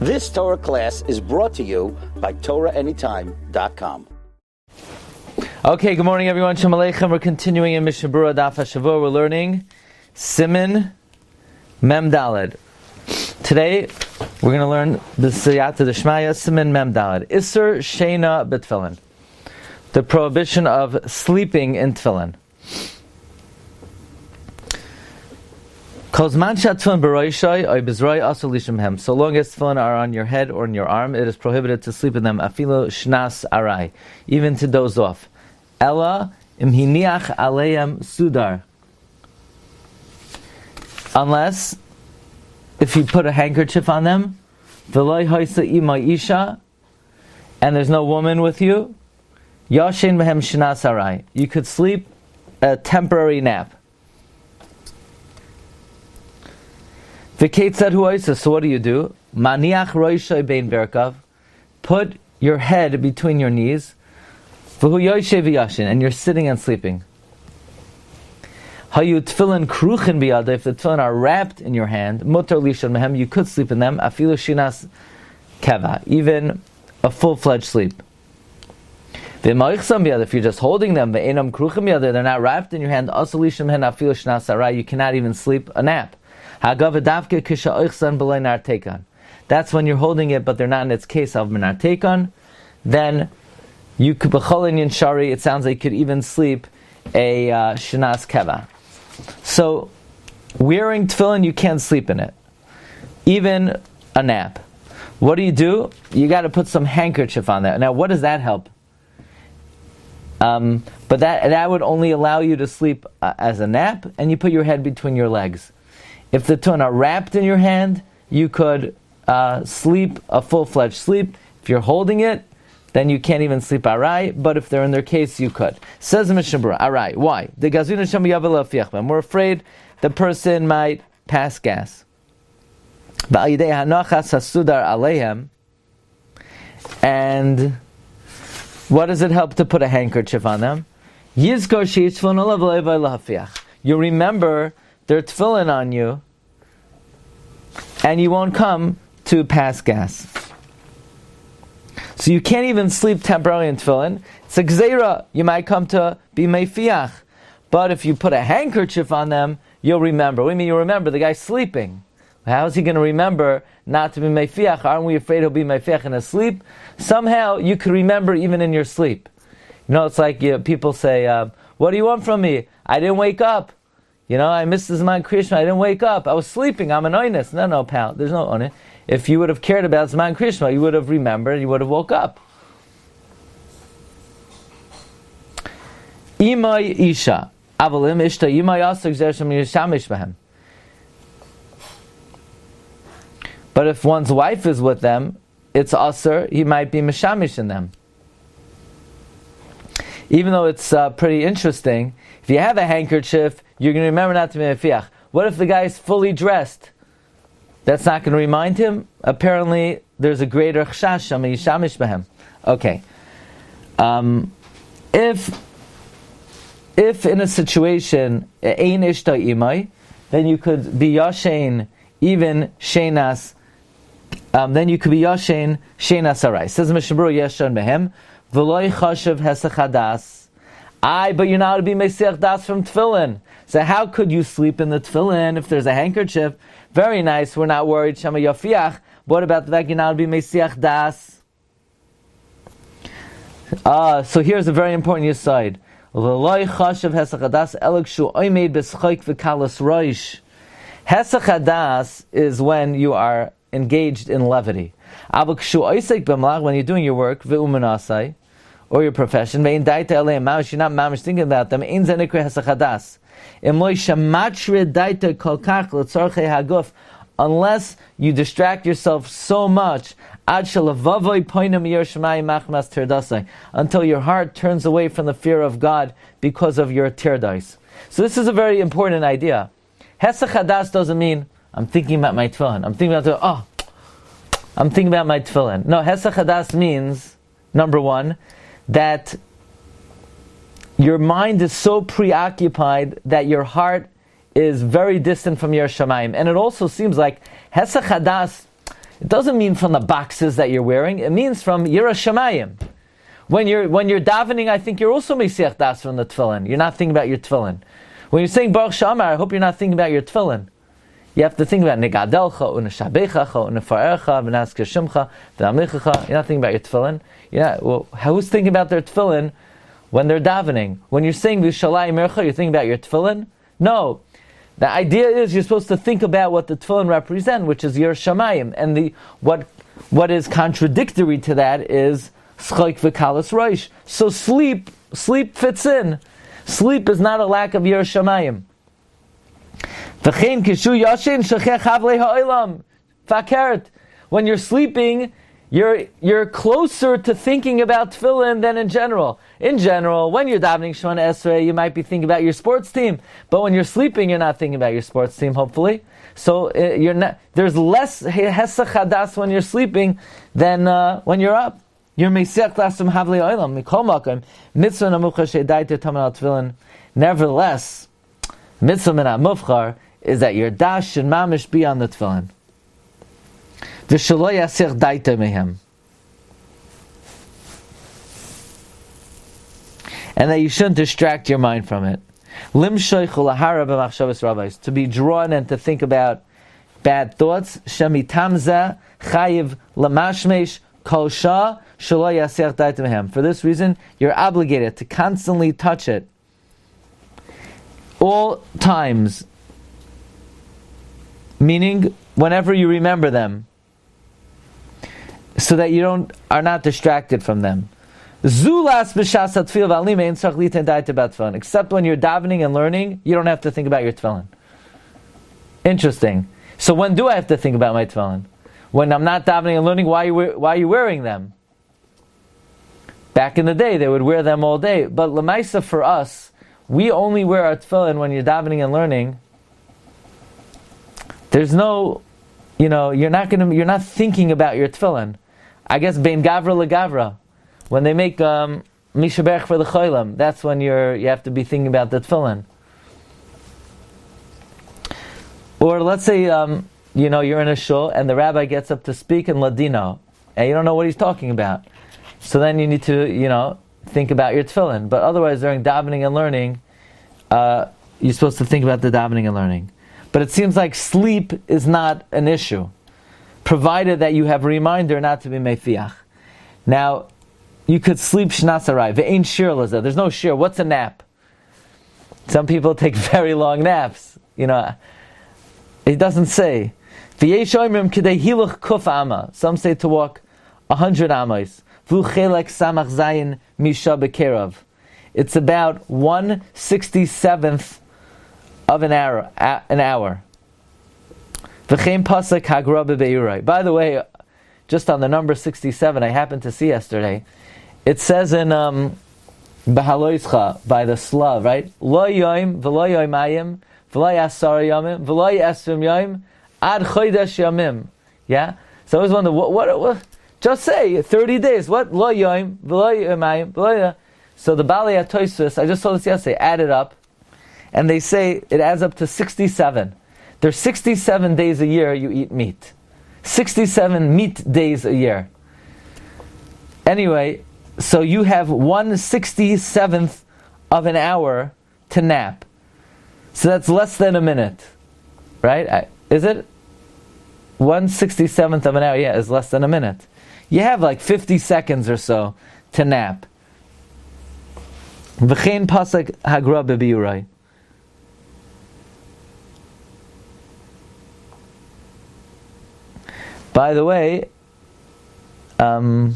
This Torah class is brought to you by TorahAnytime.com. Okay, good morning everyone. Shalom Aleichem. We're continuing in Mishna Berura Daf Hashavua. We're learning Siman Mem Daled. Today we're going to learn the Siyata Deshmaya Siman Mem Daled. Isser Sheina B'Tefillin. The prohibition of sleeping in Tefillin. So long as tefillin are on your head or in your arm, it is prohibited to sleep in them. Afilo shnas arai, even to doze off. Ella imhiniach aleyem sudar. Unless, if you put a handkerchief on them, v'loy hoisa ima isha, and there's no woman with you, yashin mehem shnas arai. You could sleep a temporary nap. So what do you do? Maniach roishay bein berkav. Put your head between your knees. And you're sitting and sleeping. Hayu tefillin kruchin biyada. If the tefillin are wrapped in your hand, mutar lishon mehem, you could sleep in them. Afilu shinas keva, even a full-fledged sleep. If you're just holding them, they're not wrapped in your hand. Also lishon mehem afilu shinas arai. You cannot even sleep a nap. That's when you're holding it, but they're not in its case of menartekon. Then you could b'cholin shari. It sounds like you could even sleep a shinas keva. So wearing tefillin, you can't sleep in it, even a nap. What do? You got to put some handkerchief on that. Now, what does that help? But that would only allow you to sleep as a nap, and you put your head between your legs. If the tefillin are wrapped in your hand, you could sleep a full-fledged sleep. If you're holding it, then you can't even sleep arai, but if they're in their case, you could. Says the Mishna Berura, arai. Why? We're afraid the person might pass gas. And what does it help to put a handkerchief on them? You remember their tefillin on you, and you won't come to pass gas. So you can't even sleep temporarily in tefillin. It's a gzeira. You might come to be meifiach. But if you put a handkerchief on them, you'll remember. What do you mean you remember? The guy's sleeping. How is he going to remember not to be meifiach? Aren't we afraid he'll be meifiach in his sleep? Somehow you could remember even in your sleep. You know, it's like people say, what do you want from me? I didn't wake up. I missed the Zman Krishma. I didn't wake up. I was sleeping. I'm an oinus. No, pal. There's no oinus. If you would have cared about Zman Krishma, you would have remembered. You would have woke up. Imay isha. Avalim ishta. Imay asuk zersham yishamish behem. But if one's wife is with them, it's asur. He might be mishamish in them. Even though it's pretty interesting, if you have a handkerchief, you're going to remember not to be mefiach. What if the guy is fully dressed? That's not going to remind him? Apparently, there's a greater chashash, yishamish behem. Okay. If in a situation, ein ishta imai, then you could be yashen, even shenas, then you could be yashen, shenas arai. Says Mishna Berura, yashen behem, v'loi chashav hesachadas. But you're not to be Mesiach Das from Tefillin. So how could you sleep in the Tefillin if there's a handkerchief? Very nice, we're not worried. Shema Yafiach. What about the fact you're not to be Mesiach Das? So here's a very important aside. Hesach is when you are engaged in levity. When you're doing your work, or your profession, you're not mamish thinking about them. Unless you distract yourself so much, until your heart turns away from the fear of God because of your tirdais. So this is a very important idea. Hesach hadas doesn't mean I'm thinking about my tefillin. I'm thinking about my tefillin. No, hesach hadas means, number one, that your mind is so preoccupied that your heart is very distant from your shamayim. And it also seems like Hesach Hadas, It doesn't mean from the boxes that you're wearing. It means from Yira Shamayim. When you're davening, I think you're also Mesiach Das from the tefillin. You're not thinking about your tefillin. When you're saying Baruch Shamar, I hope you're not thinking about your tefillin. You have to think about Negadelcha, Uneshabechacha, Unefarecha, V'nasker Shimcha, V'amichacha. You're not thinking about your tefillin. Well, who's thinking about their tefillin when they're davening? When you're saying V'shalai Mercha, you're thinking about your tefillin? No. The idea is you're supposed to think about what the tefillin represent, which is Yer Shamayim. And what is contradictory to that is S'choik V'kalas Roish. So sleep fits in. Sleep is not a lack of Yer Shamayim. When you're sleeping, you're closer to thinking about tefillin than in general. In general, when you're davening Shemona Esrei, you might be thinking about your sports team. But when you're sleeping, you're not thinking about your sports team, hopefully. So there's less hesach hadas when you're sleeping than when you're up. You're Mesiach Lasum Havli Oilam. Mikol Makom Mitzvah Namucha Shedaita Taman Al Tefillin. Nevertheless, Mitzvah Min HaMufchar is that your dash should mamish be on the tefillin. V'shelo yasich daita mehem. And that you shouldn't distract your mind from it. Lim shoichu lahara b'machshavas rabbis. To be drawn and to think about bad thoughts. Shemitamza chayiv lamashmesh kol shah shelo yasich daita mehem. For this reason, you're obligated to constantly touch it. All times. Meaning, whenever you remember them, so that you are not distracted from them. Zulas b'shas hatfil v'alim ein tzarich liten daita b'tefillin. Except when you're davening and learning, you don't have to think about your tefillin. Interesting. So when do I have to think about my tefillin? When I'm not davening and learning, why are you wearing them? Back in the day, they would wear them all day. But l'maisa for us, we only wear our tefillin when you're davening and learning. There's no, you're not thinking about your tefillin. I guess bein gavra legavra, when they make Mishna Berura for the cholim, that's when you have to be thinking about the tefillin. Or let's say you're in a shul and the rabbi gets up to speak in Ladino, and you don't know what he's talking about. So then you need to think about your tefillin. But otherwise, during davening and learning, you're supposed to think about the davening and learning. But it seems like sleep is not an issue, provided that you have a reminder not to be mefiach. Now, you could sleep shnasarai. Ve'ein shir laza. There's no shir. What's a nap? Some people take very long naps. It doesn't say. V'yesh oimrim k'dei hiluch kuf ama. Some say to walk 100 amas. V'u chelek samach zayin misha bekerav. It's about 1/67th of an hour. V'chein pasuk hagra b'beiroi. By the way, just on the number 67, I happened to see yesterday. It says in Behaloischa by the Slav, right? Lo yoim v'lo yoimayim v'lo yasar yomim v'lo yesrim yoim ad chodesh yomim. Yeah. So I was wondering, what? Just say 30 days. What? Lo yoim v'lo yoimayim v'lo. So the Bali Atoisus, I just saw this yesterday, added up. And they say it adds up to 67. There's 67 days a year you eat meat. 67 meat days a year. Anyway, so you have 1/67th of an hour to nap. So that's less than a minute. Right? Is it? 1/67th of an hour, yeah, is less than a minute. You have like 50 seconds or so to nap. V'chein pasuk hagra b'biurai. By the way, the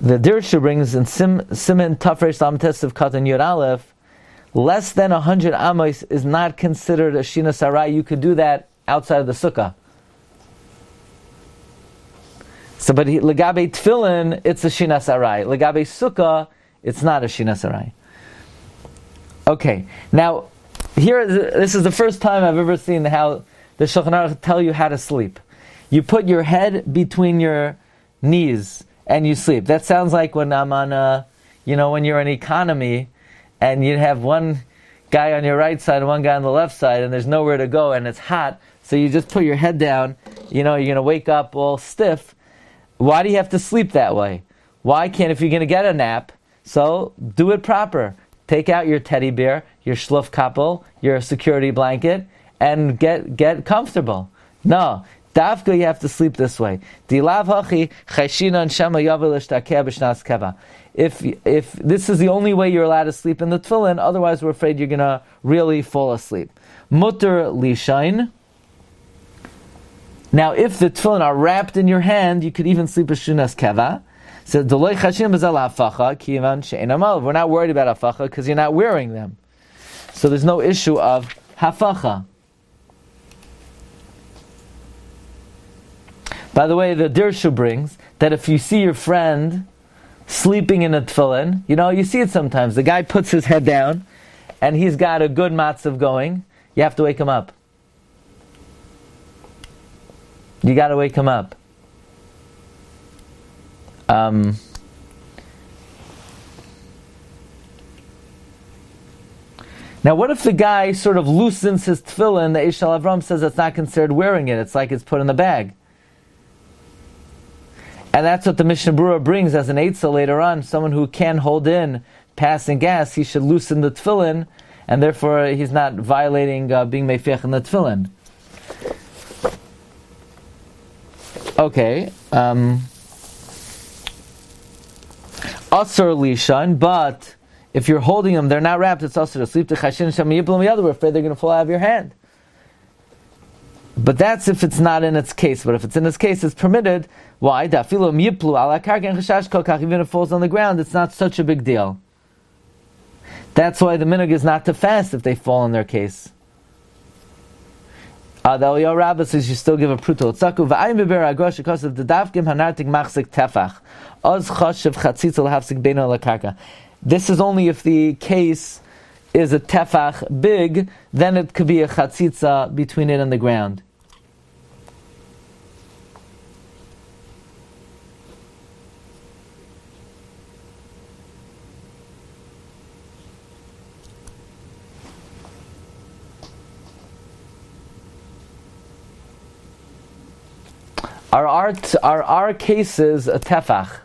Dirsha brings in Siman Tafresh Lamtes of Katan Yud Aleph, less than 100 amos is not considered a Shina Sarai. You could do that outside of the Sukkah. So, but Legabe Tefillin, it's a Shina Sarai. Legabe Sukkah, it's not a Shina Sarai. Okay, now, this is the first time I've ever seen how the Shulchan Aruch tell you how to sleep. You put your head between your knees and you sleep. That sounds like when I'm on when you're in economy and you have one guy on your right side and one guy on the left side and there's nowhere to go and it's hot, so you just put your head down you're going to wake up all stiff. Why do you have to sleep that way? Why can't, if you're going to get a nap, so do it proper. Take out your teddy bear, your shluf kappel, your security blanket, and get comfortable. No, dafka you have to sleep this way. If this is the only way you're allowed to sleep in the tefillin, otherwise we're afraid you're going to really fall asleep. Mutter lishain. Now, if the tefillin are wrapped in your hand, you could even sleep b'shunas keva. So we're not worried about hafacha because you're not wearing them. So there's no issue of hafacha. By the way, the Dirshu brings that if you see your friend sleeping in a tefillin, you see it sometimes. The guy puts his head down and he's got a good matzav going. You have to wake him up. You got to wake him up. Now, what if the guy sort of loosens his tefillin? The Eishal Avram says it's not considered wearing it. It's like it's put in the bag. And that's what the Mishna Berura brings as an eitzah later on. Someone who can hold in passing gas, he should loosen the tefillin, and therefore he's not violating being meifech in the tefillin. Okay. Asur lishan, but if you're holding them, they're not wrapped, it's also to sleep to chashin shem yiblam yadu. We're afraid they're going to fall out of your hand. But that's if it's not in its case. But if it's in its case, it's permitted. Why? Even if it falls on the ground, it's not such a big deal. That's why the minhag is not to fast if they fall in their case. The Eliyahu Rabbah says you still give a pruto. This is only if the case is a tefach big, then it could be a chatzitza between it and the ground. Are our cases a tefach?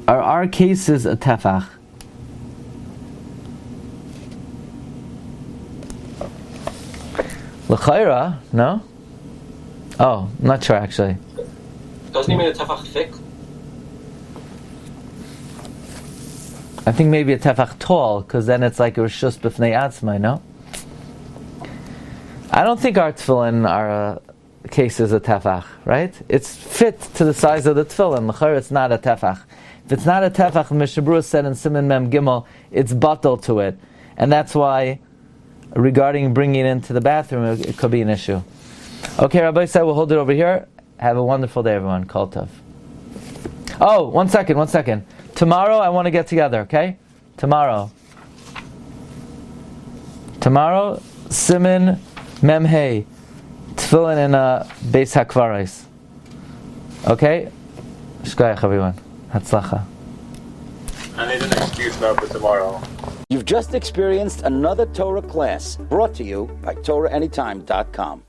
Are our cases a tefach? L'chayra, no? Oh, I'm not sure actually. Doesn't he mean a tefach thick? I think maybe a tefach tall, because then it's like a rishus b'fnei atzmai, no? I don't think our tefillin are case is a tefach, right? It's fit to the size of the tefillin. L'chayra, it's not a tefach. If it's not a tefach, Mishna Berura said in Siman Mem Gimel, it's batal to it. And that's why, regarding bringing it into the bathroom, it could be an issue. Okay, Rabbi said we'll hold it over here. Have a wonderful day, everyone. Kol tov. Oh, one second. Tomorrow I want to get together, okay? Tomorrow, Siman Mem Hey, Tefillin in Beis HaKvaros. Okay? Shkoyach, everyone. Hatzlacha. I need an excuse now for tomorrow. You've just experienced another Torah class brought to you by TorahAnytime.com.